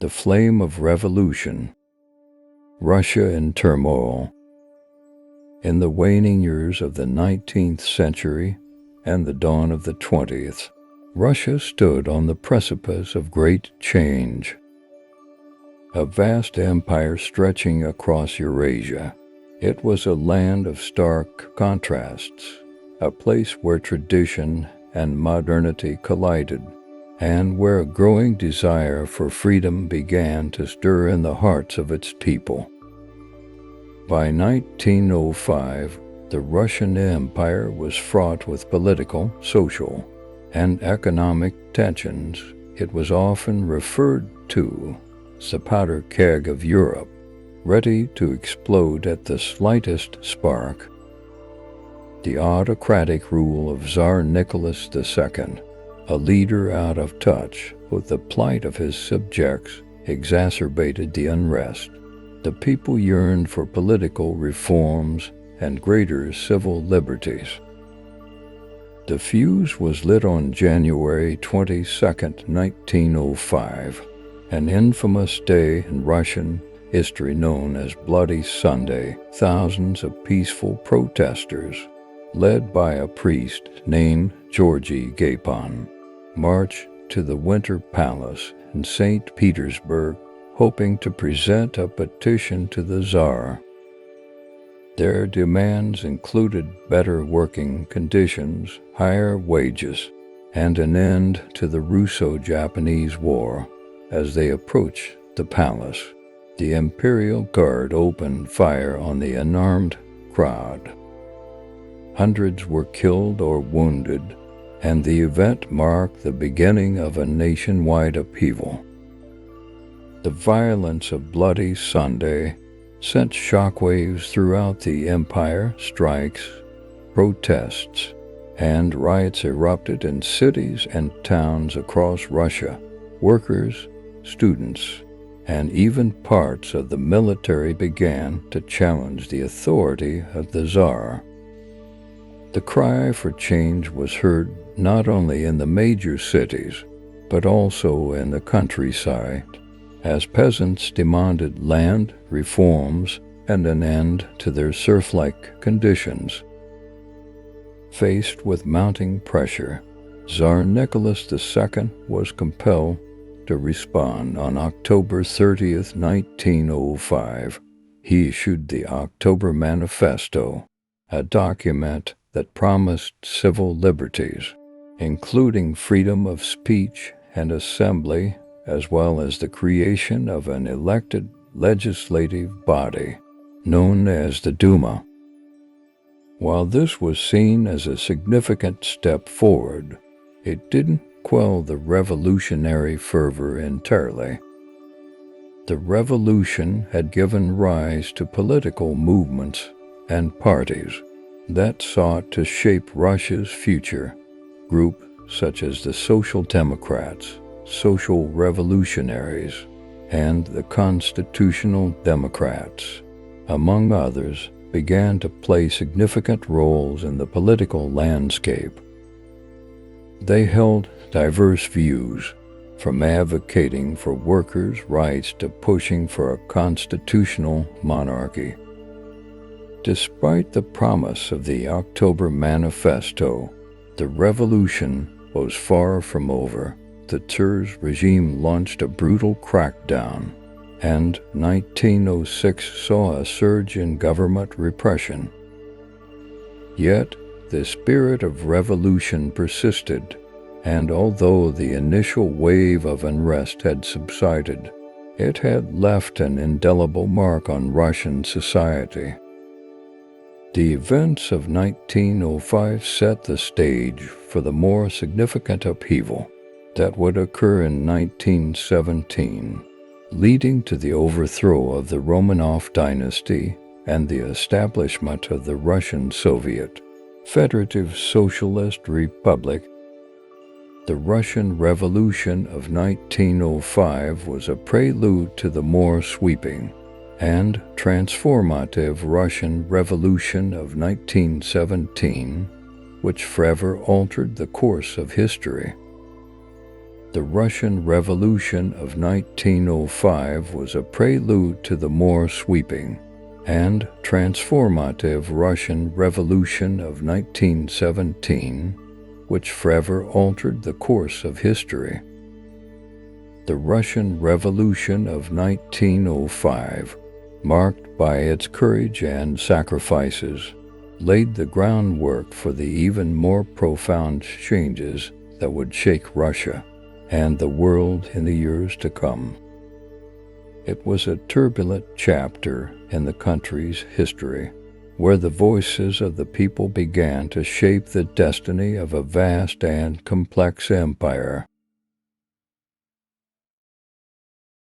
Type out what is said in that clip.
The Flame of Revolution. Russia in Turmoil. In the waning years of the 19th century and the dawn of the 20th, Russia stood on the precipice of great change. A vast empire stretching across Eurasia, it was a land of stark contrasts, a place where tradition and modernity collided, and where a growing desire for freedom began to stir in the hearts of its people. By 1905, the Russian Empire was fraught with political, social, and economic tensions. It was often referred to as the powder keg of Europe, ready to explode at the slightest spark. The autocratic rule of Tsar Nicholas II, a leader out of touch with the plight of his subjects, exacerbated the unrest. The people yearned for political reforms and greater civil liberties. The fuse was lit on January 22, 1905, an infamous day in Russian history known as Bloody Sunday. Thousands of peaceful protesters, led by a priest named Georgy Gapon, marched to the Winter Palace in St. Petersburg, hoping to present a petition to the Tsar. Their demands included better working conditions, higher wages, and an end to the Russo-Japanese War. As they approached the palace, the Imperial Guard opened fire on the unarmed crowd. Hundreds were killed or wounded, and the event marked the beginning of a nationwide upheaval. The violence of Bloody Sunday sent shockwaves throughout the empire. Strikes, protests, and riots erupted in cities and towns across Russia. Workers, students, and even parts of the military began to challenge the authority of the Tsar. The cry for change was heard not only in the major cities, but also in the countryside, as peasants demanded land reforms and an end to their serf-like conditions. Faced with mounting pressure, Tsar Nicholas II was compelled to respond. On October 30, 1905, he issued the October Manifesto, a document that promised civil liberties, including freedom of speech and assembly, as well as the creation of an elected legislative body known as the Duma. While this was seen as a significant step forward, it didn't quell the revolutionary fervor entirely. The revolution had given rise to political movements and parties that sought to shape Russia's future. Groups such as the Social Democrats, Social Revolutionaries, and the Constitutional Democrats, among others, began to play significant roles in the political landscape. They held diverse views, from advocating for workers' rights to pushing for a constitutional monarchy. Despite the promise of the October Manifesto, the revolution was far from over. The Tsar's regime launched a brutal crackdown, and 1906 saw a surge in government repression. Yet, the spirit of revolution persisted, and although the initial wave of unrest had subsided, it had left an indelible mark on Russian society. The events of 1905 set the stage for the more significant upheaval that would occur in 1917, leading to the overthrow of the Romanov dynasty and the establishment of the Russian Soviet Federative Socialist Republic. The Russian Revolution of 1905 was a prelude to the more sweeping and transformative Russian Revolution of 1917, which forever altered the course of history. The Russian Revolution of 1905 was a prelude to the more sweeping and transformative Russian Revolution of 1917, which forever altered the course of history. The Russian Revolution of 1905, marked by its courage and sacrifices, laid the groundwork for the even more profound changes that would shake Russia and the world in the years to come. It was a turbulent chapter in the country's history, where the voices of the people began to shape the destiny of a vast and complex empire.